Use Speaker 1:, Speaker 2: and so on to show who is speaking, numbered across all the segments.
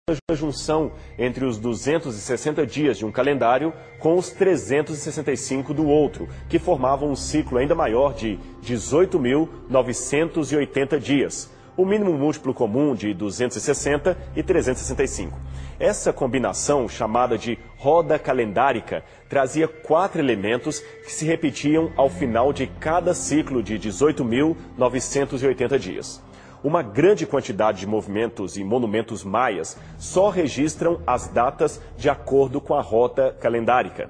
Speaker 1: a junção entre os 260 dias de um calendário com os 365 do outro, que formavam um ciclo ainda maior de 18.980 dias, o mínimo múltiplo comum de 260 e 365. Essa combinação, chamada de roda calendárica, trazia 4 elementos que se repetiam ao final de cada ciclo de 18.980 dias. Uma grande quantidade de movimentos e monumentos maias só registram as datas de acordo com a rota calendárica.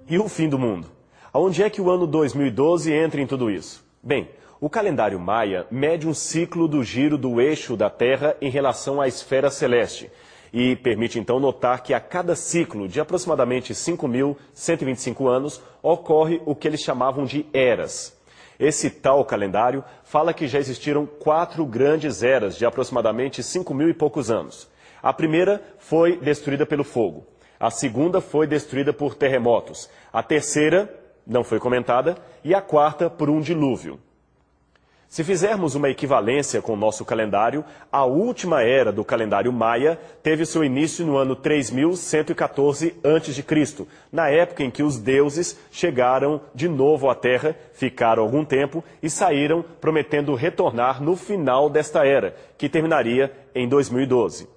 Speaker 1: E o fim do mundo? Aonde é que o ano 2012 entra em tudo isso? Bem, o calendário maia mede um ciclo do giro do eixo da Terra em relação à esfera celeste e permite então notar que a cada ciclo de aproximadamente 5.125 anos ocorre o que eles chamavam de eras. Esse tal calendário fala que já existiram 4 grandes eras de aproximadamente 5.000 e poucos anos. A primeira foi destruída pelo fogo. A segunda foi destruída por terremotos. A terceira não foi comentada. E a quarta por um dilúvio. Se fizermos uma equivalência com o nosso calendário, a última era do calendário maia teve seu início no ano 3114 a.C., na época em que os deuses chegaram de novo à Terra, ficaram algum tempo e saíram prometendo retornar no final desta era, que terminaria em 2012.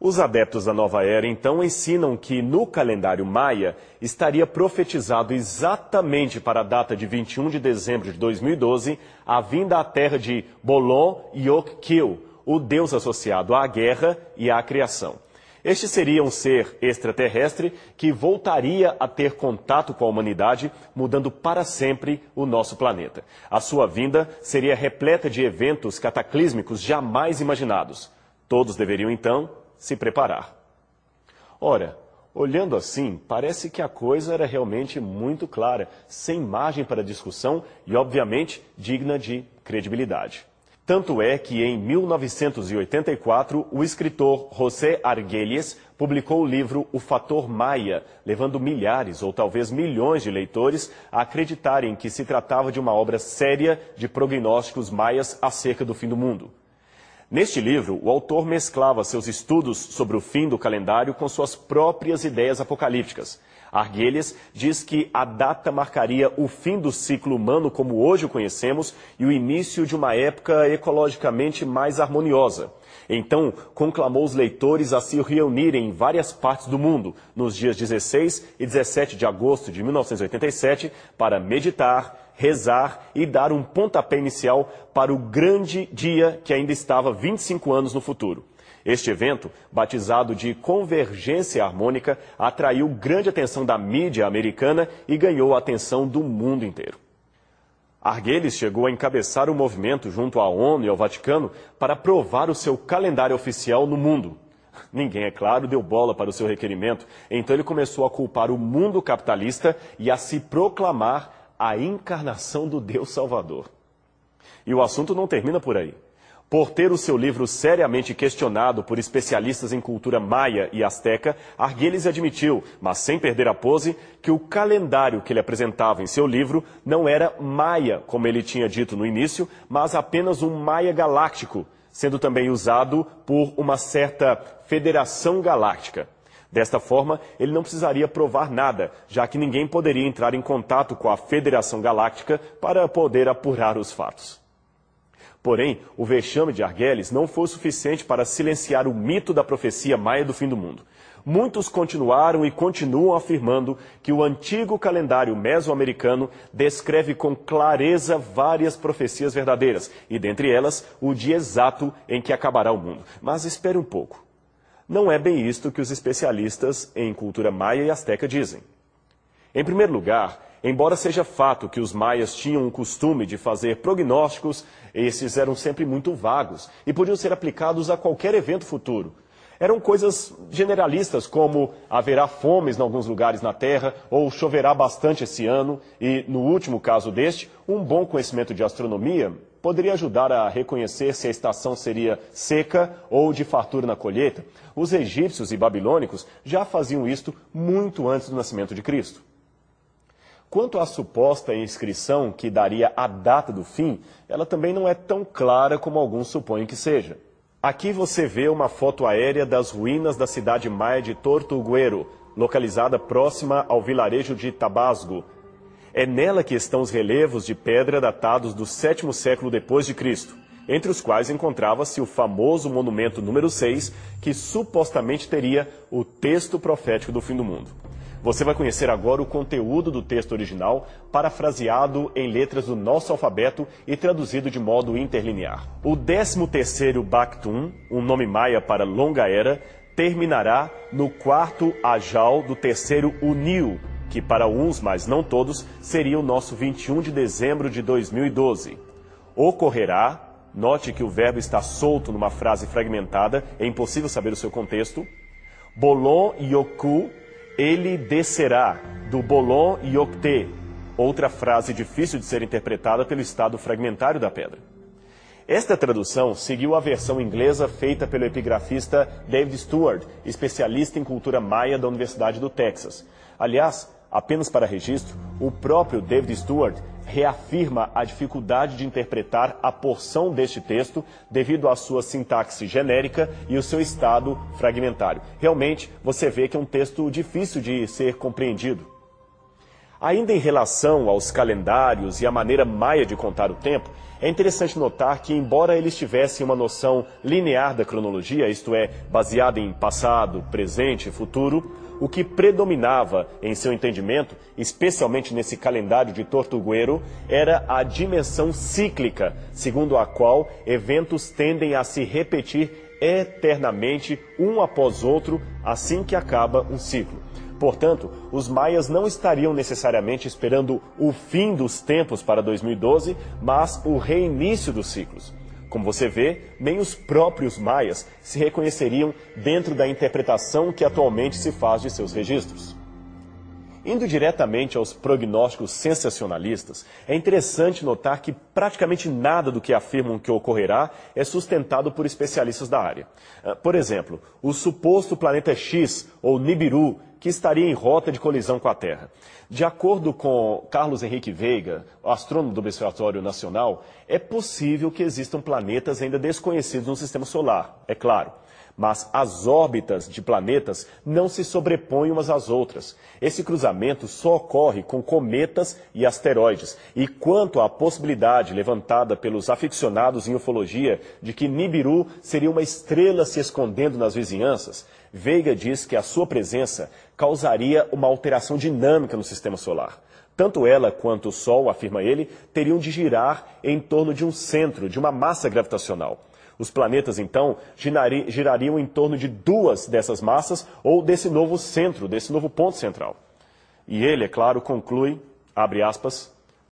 Speaker 1: Os adeptos da nova era, então, ensinam que no calendário maia estaria profetizado exatamente para a data de 21 de dezembro de 2012 a vinda à terra de Bolon Yok-Kil, o deus associado à guerra e à criação. Este seria um ser extraterrestre que voltaria a ter contato com a humanidade, mudando para sempre o nosso planeta. A sua vinda seria repleta de eventos cataclísmicos jamais imaginados. Todos deveriam, então, se preparar. Ora, olhando assim, parece que a coisa era realmente muito clara, sem margem para discussão e, obviamente, digna de credibilidade. Tanto é que, em 1984, o escritor José Argüelles publicou o livro O Fator Maia, levando milhares ou talvez milhões de leitores a acreditarem que se tratava de uma obra séria de prognósticos maias acerca do fim do mundo. Neste livro, o autor mesclava seus estudos sobre o fim do calendário com suas próprias ideias apocalípticas. Argüelles diz que a data marcaria o fim do ciclo humano como hoje o conhecemos e o início de uma época ecologicamente mais harmoniosa. Então, conclamou os leitores a se reunirem em várias partes do mundo, nos dias 16 e 17 de agosto de 1987, para meditar, rezar e dar um pontapé inicial para o grande dia que ainda estava 25 anos no futuro. Este evento, batizado de Convergência Harmônica, atraiu grande atenção da mídia americana e ganhou a atenção do mundo inteiro. Argüelles chegou a encabeçar o movimento junto à ONU e ao Vaticano para aprovar o seu calendário oficial no mundo. Ninguém, é claro, deu bola para o seu requerimento, então ele começou a culpar o mundo capitalista e a se proclamar a encarnação do Deus Salvador. E o assunto não termina por aí. Por ter o seu livro seriamente questionado por especialistas em cultura maia e asteca, Argüelles admitiu, mas sem perder a pose, que o calendário que ele apresentava em seu livro não era maia, como ele tinha dito no início, mas apenas um maia galáctico, sendo também usado por uma certa federação galáctica. Desta forma, ele não precisaria provar nada, já que ninguém poderia entrar em contato com a Federação Galáctica para poder apurar os fatos. Porém, o vexame de Argüelles não foi suficiente para silenciar o mito da profecia maia do fim do mundo. Muitos continuaram e continuam afirmando que o antigo calendário mesoamericano descreve com clareza várias profecias verdadeiras, e dentre elas, o dia exato em que acabará o mundo. Mas espere um pouco. Não é bem isto que os especialistas em cultura maia e asteca dizem. Em primeiro lugar, embora seja fato que os maias tinham o costume de fazer prognósticos, esses eram sempre muito vagos e podiam ser aplicados a qualquer evento futuro. Eram coisas generalistas como haverá fomes em alguns lugares na Terra ou choverá bastante esse ano e, no último caso deste, um bom conhecimento de astronomia poderia ajudar a reconhecer se a estação seria seca ou de fartura na colheita. Os egípcios e babilônicos já faziam isto muito antes do nascimento de Cristo. Quanto à suposta inscrição que daria a data do fim, ela também não é tão clara como alguns supõem que seja. Aqui você vê uma foto aérea das ruínas da cidade maia de Tortuguero, localizada próxima ao vilarejo de Tabasgo. É nela que estão os relevos de pedra datados do 7º século depois de Cristo, entre os quais encontrava-se o famoso monumento número 6, que supostamente teria o texto profético do fim do mundo. Você vai conhecer agora o conteúdo do texto original, parafraseado em letras do nosso alfabeto e traduzido de modo interlinear. O 13º Bactum, um nome maia para longa era, terminará no 4º Ajal do 3º Uniu, que para uns, mas não todos, seria o nosso 21 de dezembro de 2012. Ocorrerá, note que o verbo está solto numa frase fragmentada, é impossível saber o seu contexto. Bolon Yoku, ele descerá, do Bolon Yokte, outra frase difícil de ser interpretada pelo estado fragmentário da pedra. Esta tradução seguiu a versão inglesa feita pelo epigrafista David Stewart, especialista em cultura maia da Universidade do Texas. Aliás, apenas para registro, o próprio David Stewart reafirma a dificuldade de interpretar a porção deste texto devido à sua sintaxe genérica e o seu estado fragmentário. Realmente, você vê que é um texto difícil de ser compreendido. Ainda em relação aos calendários e à maneira maia de contar o tempo, é interessante notar que, embora eles tivessem uma noção linear da cronologia, isto é, baseada em passado, presente e futuro, o que predominava em seu entendimento, especialmente nesse calendário de Tortuguero, era a dimensão cíclica, segundo a qual eventos tendem a se repetir eternamente, um após outro, assim que acaba um ciclo. Portanto, os maias não estariam necessariamente esperando o fim dos tempos para 2012, mas o reinício dos ciclos. Como você vê, nem os próprios maias se reconheceriam dentro da interpretação que atualmente se faz de seus registros. Indo diretamente aos prognósticos sensacionalistas, é interessante notar que praticamente nada do que afirmam que ocorrerá é sustentado por especialistas da área. Por exemplo, o suposto planeta X, ou Nibiru, que estaria em rota de colisão com a Terra. De acordo com Carlos Henrique Veiga, astrônomo do Observatório Nacional, é possível que existam planetas ainda desconhecidos no Sistema Solar, é claro. Mas as órbitas de planetas não se sobrepõem umas às outras. Esse cruzamento só ocorre com cometas e asteroides. E quanto à possibilidade levantada pelos aficionados em ufologia de que Nibiru seria uma estrela se escondendo nas vizinhanças, Veiga diz que a sua presença causaria uma alteração dinâmica no sistema solar. Tanto ela quanto o Sol, afirma ele, teriam de girar em torno de um centro, de uma massa gravitacional. Os planetas, então, girariam em torno de duas dessas massas ou desse novo centro, desse novo ponto central. E ele, é claro, conclui, abre aspas,